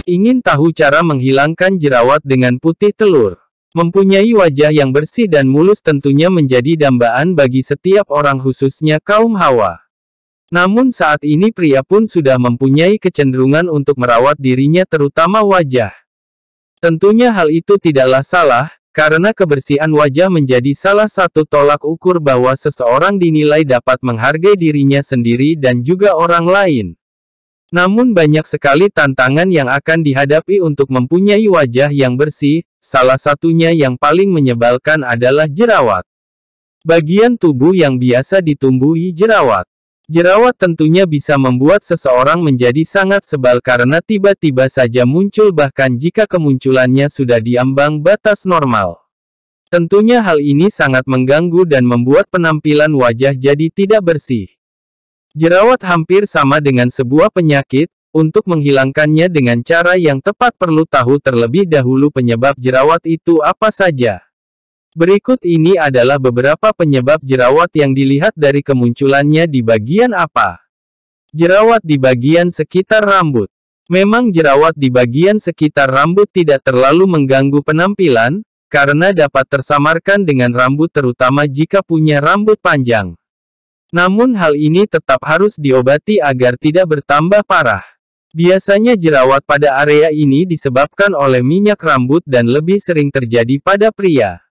Ingin tahu cara menghilangkan jerawat dengan putih telur? Mempunyai wajah yang bersih dan mulus tentunya menjadi dambaan bagi setiap orang khususnya kaum hawa. Namun saat ini pria pun sudah mempunyai kecenderungan untuk merawat dirinya terutama wajah. Tentunya hal itu tidaklah salah, karena kebersihan wajah menjadi salah satu tolak ukur bahwa seseorang dinilai dapat menghargai dirinya sendiri dan juga orang lain. Namun banyak sekali tantangan yang akan dihadapi untuk mempunyai wajah yang bersih, salah satunya yang paling menyebalkan adalah jerawat. Bagian tubuh yang biasa ditumbuhi jerawat. Jerawat tentunya bisa membuat seseorang menjadi sangat sebal karena tiba-tiba saja muncul bahkan jika kemunculannya sudah diambang batas normal. Tentunya hal ini sangat mengganggu dan membuat penampilan wajah jadi tidak bersih. Jerawat hampir sama dengan sebuah penyakit, untuk menghilangkannya dengan cara yang tepat perlu tahu terlebih dahulu penyebab jerawat itu apa saja. Berikut ini adalah beberapa penyebab jerawat yang dilihat dari kemunculannya di bagian apa. Jerawat di bagian sekitar rambut. Memang jerawat di bagian sekitar rambut tidak terlalu mengganggu penampilan, karena dapat tersamarkan dengan rambut terutama jika punya rambut panjang. Namun hal ini tetap harus diobati agar tidak bertambah parah. Biasanya jerawat pada area ini disebabkan oleh minyak rambut dan lebih sering terjadi pada pria.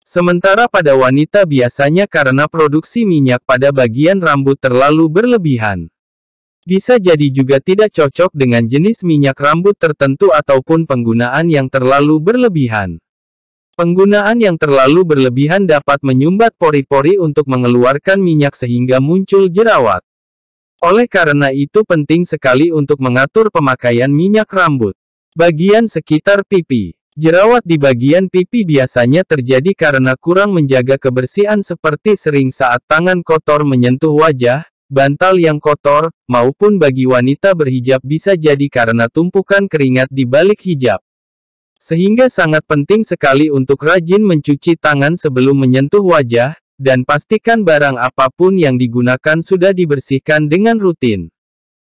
Sementara pada wanita biasanya karena produksi minyak pada bagian rambut terlalu berlebihan. Bisa jadi juga tidak cocok dengan jenis minyak rambut tertentu ataupun penggunaan yang terlalu berlebihan. Penggunaan yang terlalu berlebihan dapat menyumbat pori-pori untuk mengeluarkan minyak sehingga muncul jerawat. Oleh karena itu penting sekali untuk mengatur pemakaian minyak rambut. Bagian sekitar pipi. Jerawat di bagian pipi biasanya terjadi karena kurang menjaga kebersihan seperti sering saat tangan kotor menyentuh wajah, bantal yang kotor, maupun bagi wanita berhijab bisa jadi karena tumpukan keringat di balik hijab. Sehingga sangat penting sekali untuk rajin mencuci tangan sebelum menyentuh wajah, dan pastikan barang apapun yang digunakan sudah dibersihkan dengan rutin.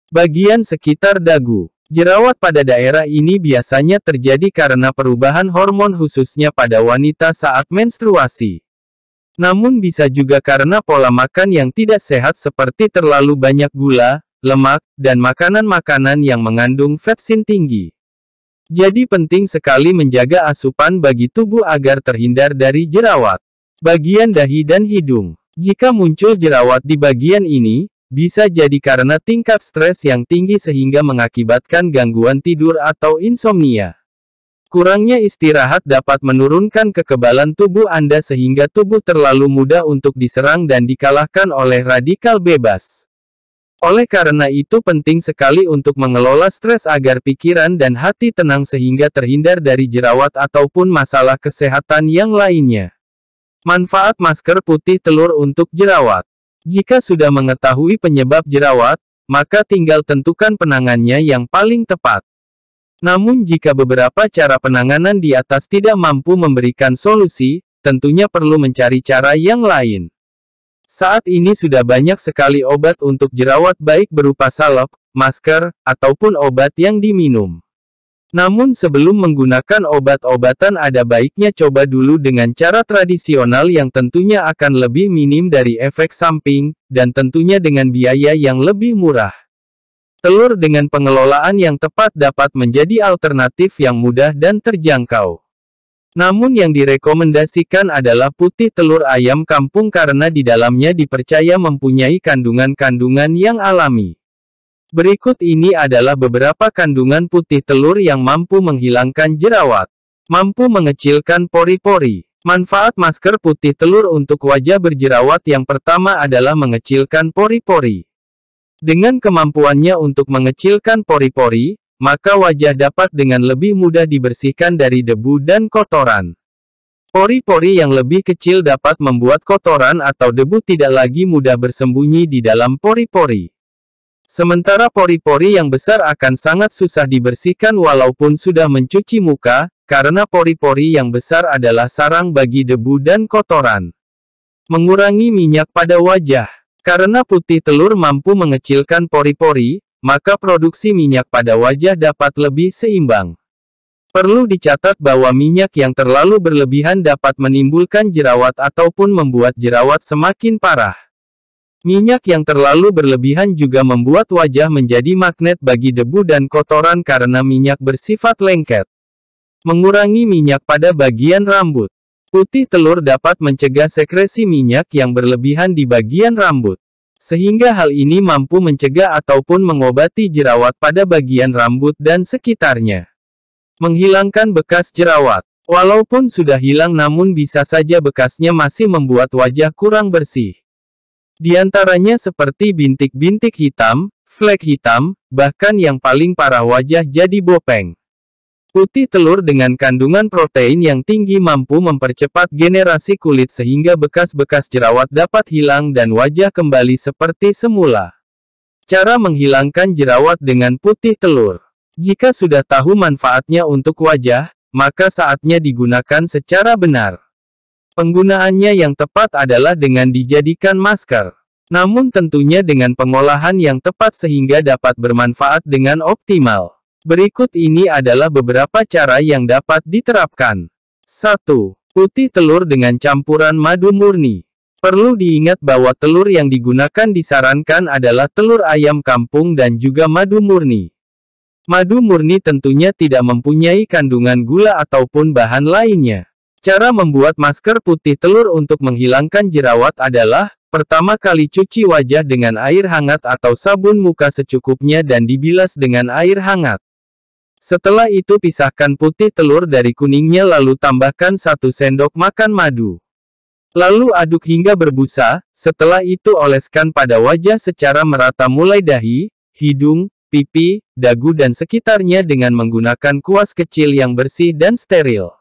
Bagian sekitar dagu. Jerawat pada daerah ini biasanya terjadi karena perubahan hormon khususnya pada wanita saat menstruasi. Namun bisa juga karena pola makan yang tidak sehat seperti terlalu banyak gula, lemak, dan makanan-makanan yang mengandung vetsin tinggi. Jadi penting sekali menjaga asupan bagi tubuh agar terhindar dari jerawat. Bagian dahi dan hidung. Jika muncul jerawat di bagian ini, bisa jadi karena tingkat stres yang tinggi sehingga mengakibatkan gangguan tidur atau insomnia. Kurangnya istirahat dapat menurunkan kekebalan tubuh Anda sehingga tubuh terlalu mudah untuk diserang dan dikalahkan oleh radikal bebas. Oleh karena itu penting sekali untuk mengelola stres agar pikiran dan hati tenang sehingga terhindar dari jerawat ataupun masalah kesehatan yang lainnya. Manfaat masker putih telur untuk jerawat. Jika sudah mengetahui penyebab jerawat, maka tinggal tentukan penanganannya yang paling tepat. Namun jika beberapa cara penanganan di atas tidak mampu memberikan solusi, tentunya perlu mencari cara yang lain. Saat ini sudah banyak sekali obat untuk jerawat baik berupa salep, masker, ataupun obat yang diminum. Namun sebelum menggunakan obat-obatan ada baiknya coba dulu dengan cara tradisional yang tentunya akan lebih minim dari efek samping, dan tentunya dengan biaya yang lebih murah. Telur dengan pengelolaan yang tepat dapat menjadi alternatif yang mudah dan terjangkau. Namun yang direkomendasikan adalah putih telur ayam kampung karena di dalamnya dipercaya mempunyai kandungan-kandungan yang alami. Berikut ini adalah beberapa kandungan putih telur yang mampu menghilangkan jerawat. Mampu mengecilkan pori-pori. Manfaat masker putih telur untuk wajah berjerawat yang pertama adalah mengecilkan pori-pori. Dengan kemampuannya untuk mengecilkan pori-pori, maka wajah dapat dengan lebih mudah dibersihkan dari debu dan kotoran. Pori-pori yang lebih kecil dapat membuat kotoran atau debu tidak lagi mudah bersembunyi di dalam pori-pori. Sementara pori-pori yang besar akan sangat susah dibersihkan walaupun sudah mencuci muka, karena pori-pori yang besar adalah sarang bagi debu dan kotoran. Mengurangi minyak pada wajah. Karena putih telur mampu mengecilkan pori-pori, maka produksi minyak pada wajah dapat lebih seimbang. Perlu dicatat bahwa minyak yang terlalu berlebihan dapat menimbulkan jerawat ataupun membuat jerawat semakin parah. Minyak yang terlalu berlebihan juga membuat wajah menjadi magnet bagi debu dan kotoran karena minyak bersifat lengket. Mengurangi minyak pada bagian rambut. Putih telur dapat mencegah sekresi minyak yang berlebihan di bagian rambut. Sehingga hal ini mampu mencegah ataupun mengobati jerawat pada bagian rambut dan sekitarnya. Menghilangkan bekas jerawat. Walaupun sudah hilang namun bisa saja bekasnya masih membuat wajah kurang bersih. Di antaranya seperti bintik-bintik hitam, flek hitam, bahkan yang paling parah wajah jadi bopeng. Putih telur dengan kandungan protein yang tinggi mampu mempercepat generasi kulit sehingga bekas-bekas jerawat dapat hilang dan wajah kembali seperti semula. Cara menghilangkan jerawat dengan putih telur. Jika sudah tahu manfaatnya untuk wajah, maka saatnya digunakan secara benar. Penggunaannya yang tepat adalah dengan dijadikan masker. Namun tentunya dengan pengolahan yang tepat sehingga dapat bermanfaat dengan optimal. Berikut ini adalah beberapa cara yang dapat diterapkan. 1. Putih telur dengan campuran madu murni. Perlu diingat bahwa telur yang digunakan disarankan adalah telur ayam kampung dan juga madu murni. Madu murni tentunya tidak mempunyai kandungan gula ataupun bahan lainnya. Cara membuat masker putih telur untuk menghilangkan jerawat adalah, pertama kali cuci wajah dengan air hangat atau sabun muka secukupnya dan dibilas dengan air hangat. Setelah itu pisahkan putih telur dari kuningnya lalu tambahkan 1 sendok makan madu. Lalu aduk hingga berbusa, setelah itu oleskan pada wajah secara merata mulai dahi, hidung, pipi, dagu dan sekitarnya dengan menggunakan kuas kecil yang bersih dan steril.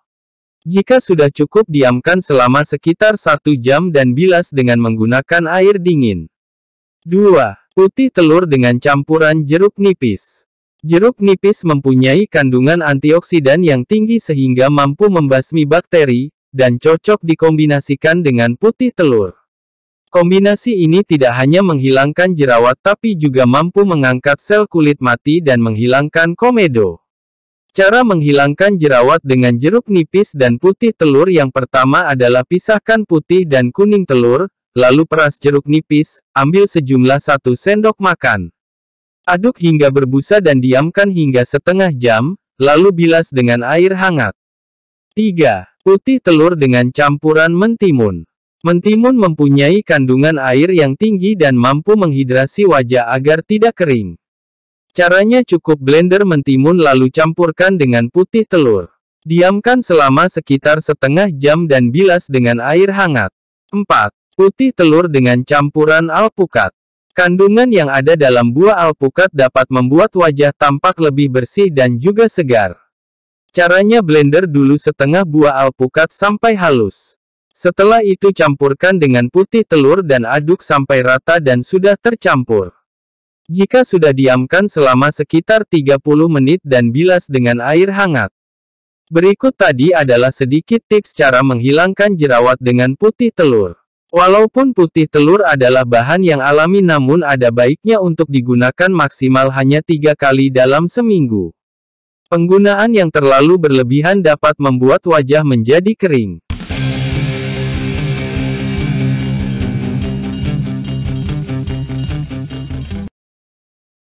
Jika sudah cukup diamkan selama sekitar 1 jam dan bilas dengan menggunakan air dingin. 2. Putih telur dengan campuran jeruk nipis. Jeruk nipis mempunyai kandungan antioksidan yang tinggi sehingga mampu membasmi bakteri, dan cocok dikombinasikan dengan putih telur. Kombinasi ini tidak hanya menghilangkan jerawat tapi juga mampu mengangkat sel kulit mati dan menghilangkan komedo. Cara menghilangkan jerawat dengan jeruk nipis dan putih telur yang pertama adalah pisahkan putih dan kuning telur, lalu peras jeruk nipis, ambil sejumlah 1 sendok makan. Aduk hingga berbusa dan diamkan hingga setengah jam, lalu bilas dengan air hangat. 3. Putih telur dengan campuran mentimun. Mentimun mempunyai kandungan air yang tinggi dan mampu menghidrasi wajah agar tidak kering. Caranya cukup blender mentimun lalu campurkan dengan putih telur. Diamkan selama sekitar setengah jam dan bilas dengan air hangat. 4. Putih telur dengan campuran alpukat. Kandungan yang ada dalam buah alpukat dapat membuat wajah tampak lebih bersih dan juga segar. Caranya blender dulu setengah buah alpukat sampai halus. Setelah itu campurkan dengan putih telur dan aduk sampai rata dan sudah tercampur. Jika sudah diamkan selama sekitar 30 menit dan bilas dengan air hangat. Berikut tadi adalah sedikit tips cara menghilangkan jerawat dengan putih telur. Walaupun putih telur adalah bahan yang alami namun ada baiknya untuk digunakan maksimal hanya 3 kali dalam seminggu. Penggunaan yang terlalu berlebihan dapat membuat wajah menjadi kering.